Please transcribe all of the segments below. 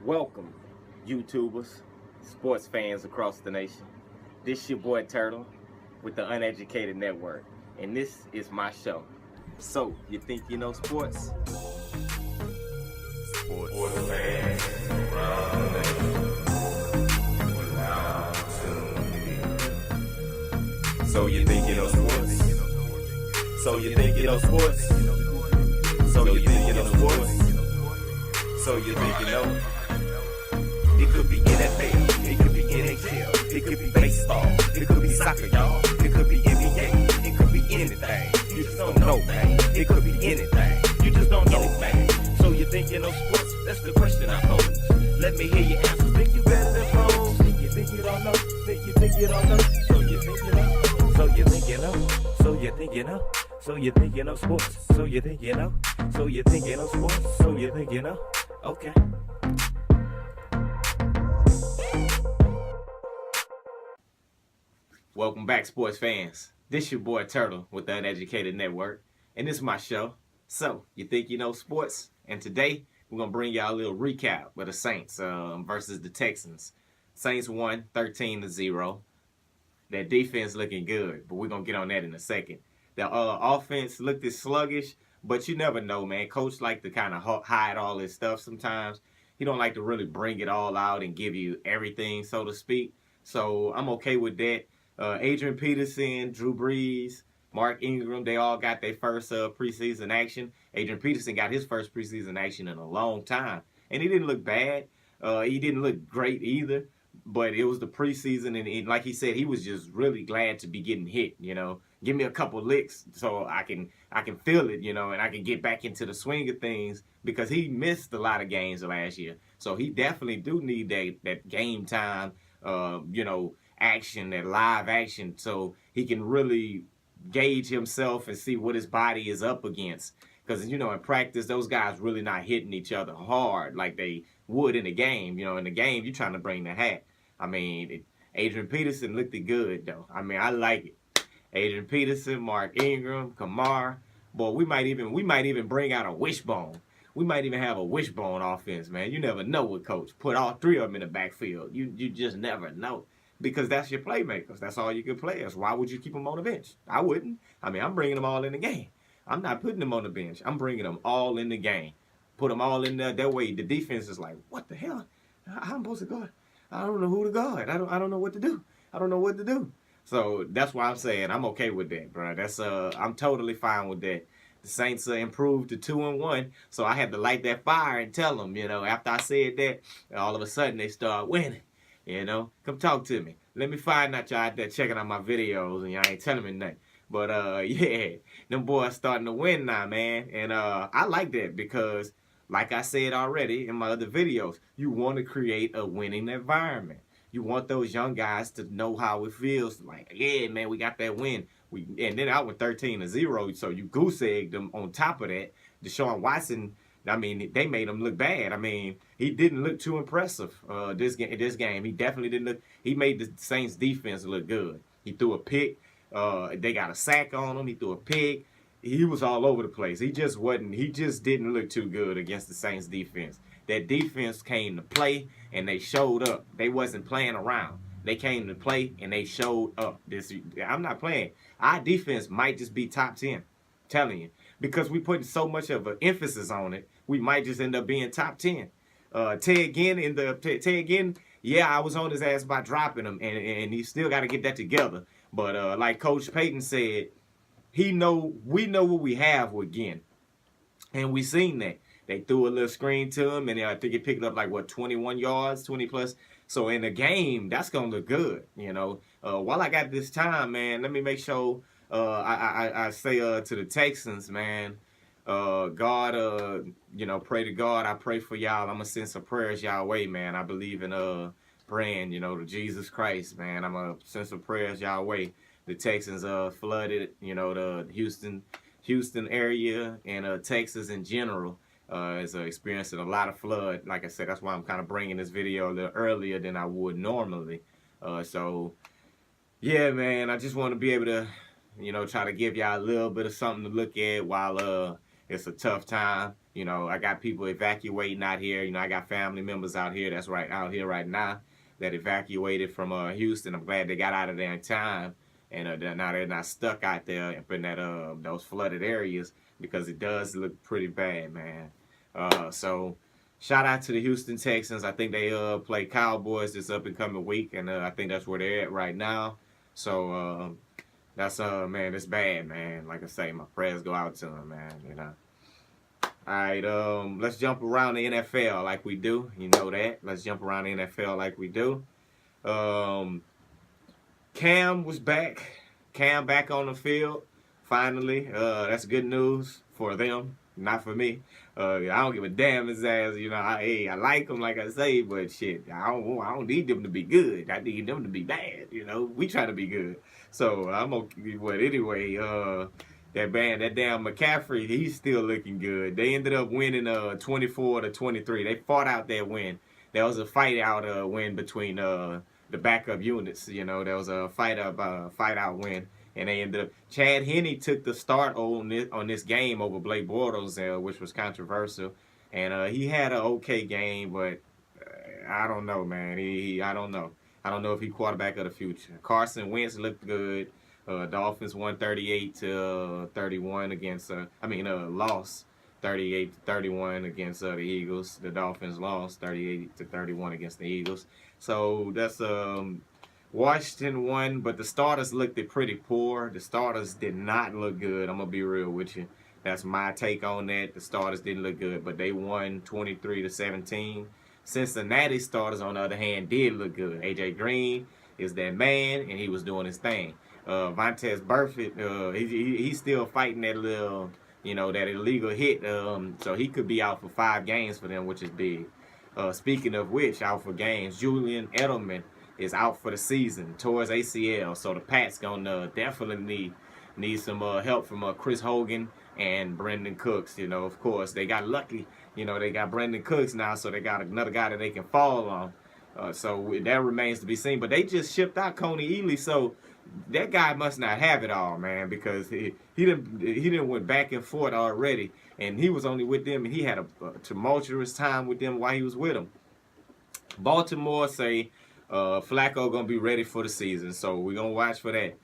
Welcome, YouTubers, sports fans across the nation. This your boy Turtle with the Uneducated Network, and this is my show. So, you think you know sports? Sports fans around the nation will now tune in. So you think you know sports? So you think you know sports? So you think you know sports? So you think you know? It could be NFL, it could be NHL, it could be baseball, it could be soccer, y'all. It could be NBA, it could be anything. You just don't know, man. It could be anything. You just don't know, man. So you think you know sports? That's the question I pose. Let me hear your answer. Think you better than pros? Think you don't know? Think you don't know? So you think you know? So you think you know? So you think you know? So you think you know sports? So you think you know? So you think you know sports? So you think you know? Okay. Welcome back, sports fans. This your boy Turtle with the Uneducated Network, and this is my show. So, you think you know sports? And today, we're going to bring y'all a little recap of the Saints versus the Texans. Saints won 13-0. That defense looking good, but we're going to get on that in a second. The offense looked sluggish, but you never know, man. Coach like to kind of hide all this stuff sometimes. He don't like to really bring it all out and give you everything, so to speak. So I'm okay with that. Adrian Peterson, Drew Brees, Mark Ingram, they all got their first preseason action. Adrian Peterson got his first preseason action in a long time, and he didn't look bad. He didn't look great either, but it was the preseason, and like he said, he was just really glad to be getting hit. You know, give me a couple licks so I can feel it, you know, and I can get back into the swing of things, because he missed a lot of games last year. So he definitely do need that game time, action, that live action, so he can really gauge himself and see what his body is up against. Because, you know, in practice, those guys really not hitting each other hard like they would in the game. You know, in the game, you're trying to bring the hat. I mean, Adrian Peterson looked good, though. I mean, I like it. Adrian Peterson, Mark Ingram, Kamar. Boy, we might even bring out a wishbone. We might even have a wishbone offense, man. You never know with Coach. Put all three of them in the backfield. You just never know. Because that's your playmakers. That's all you can play as. Why would you keep them on the bench? I wouldn't. I mean, I'm bringing them all in the game. I'm not putting them on the bench. I'm bringing them all in the game. Put them all in there. That way, the defense is like, what the hell? How am I supposed to guard? I don't know who to guard. I don't know what to do. I don't know what to do. So that's why I'm saying I'm okay with that, bro. That's I'm totally fine with that. The Saints improved to 2-1, so I had to light that fire and tell them, you know, after I said that, all of a sudden they start winning. You know, come talk to me. Let me find out y'all out there checking out my videos and y'all ain't telling me nothing. But yeah, them boys starting to win now, man. And I like that because, like I said already in my other videos, you want to create a winning environment. You want those young guys to know how it feels. Like, yeah, man, we got that win. And then I went 13-0, so you goose egged them on top of that. Deshaun Watson, I mean, they made him look bad. I mean, he didn't look too impressive this game. He definitely didn't look. He made the Saints defense look good. He threw a pick. They got a sack on him. He threw a pick. He was all over the place. He just didn't look too good against the Saints defense. That defense came to play, and they showed up. They wasn't playing around. They came to play, and they showed up. I'm not playing. Our defense might just be top 10. I'm telling you. Because we putting so much of an emphasis on it, we might just end up being top 10. Ted Ginn, yeah, I was on his ass by dropping him, and he still got to get that together. But like Coach Payton said, we know what we have with Ginn, and we seen that. They threw a little screen to him, and I think he picked up 21 yards, 20 plus. So in the game, that's gonna look good, you know. While I got this time, man, let me make sure I say to the Texans, man, God, pray to God. I pray for y'all. I'm gonna send some prayers y'all way, man. I believe in praying, to Jesus Christ, man. I'm gonna send some prayers y'all way. The Texans flooded, the Houston area and Texas in general is experiencing a lot of flood. Like I said, that's why I'm kind of bringing this video a little earlier than I would normally. So yeah, man, I just want to be able to try to give y'all a little bit of something to look at while it's a tough time. You know, I got people evacuating out here. You know, I got family members out here that's right out here right now that evacuated from Houston. I'm glad they got out of there in time, and now they're not stuck out there up in that those flooded areas, because it does look pretty bad, man. So shout out to the Houston Texans. I think they play Cowboys this up and coming week, and I think that's where they're at right now. So that's man, it's bad, man. Like I say, my prayers go out to them, man. You know. All right, let's jump around the NFL like we do. You know that. Let's jump around the NFL like we do. Cam was back. Cam back on the field. Finally. That's good news for them, not for me. I don't give a damn his ass. You know, I like him, like I say, but shit, I don't need them to be good. I need them to be bad. You know, we try to be good. So I'm okay. But anyway, that damn McCaffrey, he's still looking good. They ended up winning 24-23. They fought out that win. There was a fight out win between the backup units. You know, there was a fight out win, and they ended up. Chad Henne took the start on this game over Blake Bortles, which was controversial, and he had an okay game, but I don't know, man. I don't know. I don't know if he's quarterback of the future. Carson Wentz looked good. Dolphins won 38-31 against. Lost 38-31 against the Eagles. The Dolphins lost 38-31 against the Eagles. So that's Washington won, but the starters looked pretty poor. The starters did not look good. I'm gonna be real with you. That's my take on that. The starters didn't look good, but they won 23-17. Cincinnati starters, on the other hand, did look good. AJ Green is that man, and he was doing his thing. Vontaze Burfict, he's still fighting that little, that illegal hit. So he could be out for 5 games for them, which is big. Speaking of which, out for games, Julian Edelman is out for the season towards ACL. So the Pats gonna definitely need some help from Chris Hogan and Brandon Cooks. Of course, they got lucky. They got Brandon Cooks now, so they got another guy that they can fall on. So that remains to be seen. But they just shipped out Coney Ealy, so that guy must not have it all, man, because he didn't went back and forth already, and he was only with them, and he had a tumultuous time with them while he was with them. Baltimore say Flacco gonna be ready for the season, so we're gonna watch for that.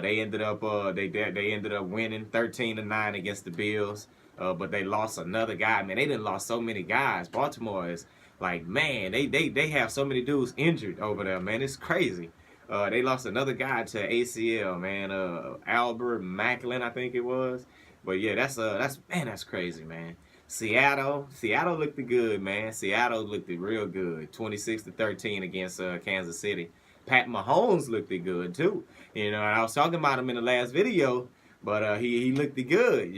They ended up winning 13-9 against the Bills, but they lost another guy. Man, they didn't lost so many guys. Baltimore is like, man, they have so many dudes injured over there, man. It's crazy. They lost another guy to ACL, man. Albert Macklin, I think it was. But yeah, that's crazy, man. Seattle looked good, man. Seattle looked real good. 26-13 against Kansas City. Pat Mahomes looked good too. And I was talking about him in the last video, but he looked good.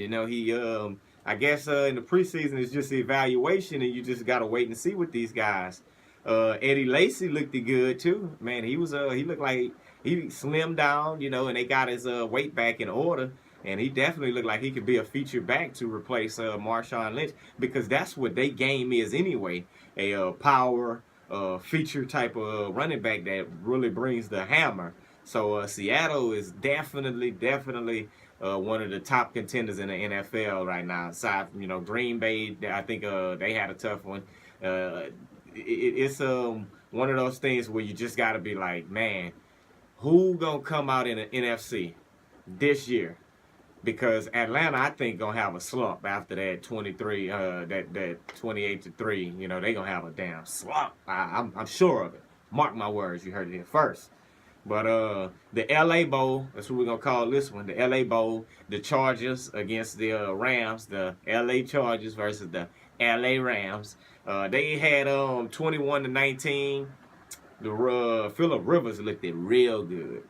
I guess in the preseason it's just the evaluation, and you just gotta wait and see with these guys. Eddie Lacy looked good too. Man, he looked like he slimmed down, and they got his weight back in order, and he definitely looked like he could be a feature back to replace Marshawn Lynch, because that's what their game is anyway. A power feature type of running back that really brings the hammer. So Seattle is definitely one of the top contenders in the NFL right now. Aside from Green Bay, I think they had a tough one. It's one of those things where you just got to be like, man, who gonna come out in the NFC this year? Because Atlanta, I think, gonna have a slump after that 28-3. They gonna have a damn slump. I'm sure of it. Mark my words. You heard it here first. But the LA Bowl, that's what we're gonna call this one. The LA Bowl, the Chargers against the Rams. The LA Chargers versus the LA Rams. They had 21-19. The Phillip Rivers looked real good.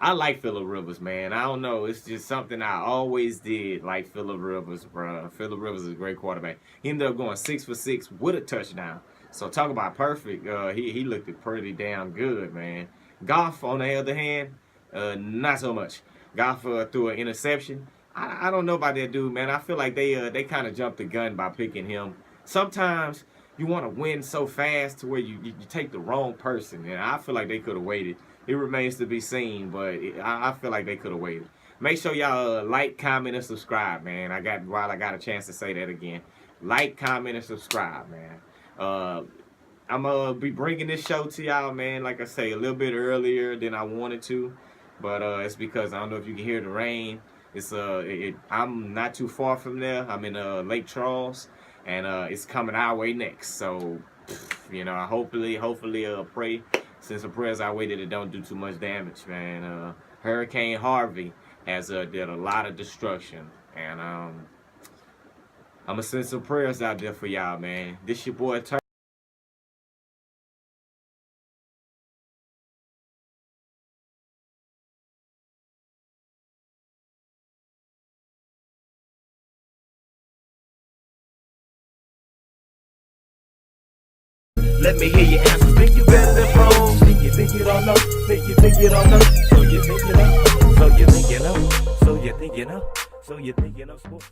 I like Phillip Rivers, man. I don't know. It's just something I always did like Phillip Rivers, bro. Phillip Rivers is a great quarterback. He ended up going 6 for 6 with a touchdown. So talk about perfect. He looked pretty damn good, man. Goff, on the other hand, not so much. Goff threw an interception. I don't know about that dude, man. I feel like they kind of jumped the gun by picking him. Sometimes you want to win so fast to where you take the wrong person, and I feel like they could have waited. It remains to be seen, but I feel like they could have waited. Make sure y'all like, comment, and subscribe, man. While I got a chance to say that again. like, comment, and subscribe, man. I'm gonna be bringing this show to y'all, man. Like I say, a little bit earlier than I wanted to, but it's because I don't know if you can hear the rain. It's I'm not too far from there. I'm in Lake Charles, and it's coming our way next. So, you know, hopefully, pray, send some prayers our way that it don't do too much damage, man. Hurricane Harvey has did a lot of destruction, and I'm gonna send some prayers out there for y'all, man. This your boy Turtle. Let me hear your answers. Think you better than wrong? Think you don't know? Think you don't know? So you think you know? So you think you know? So you think you know? So you think you know sports?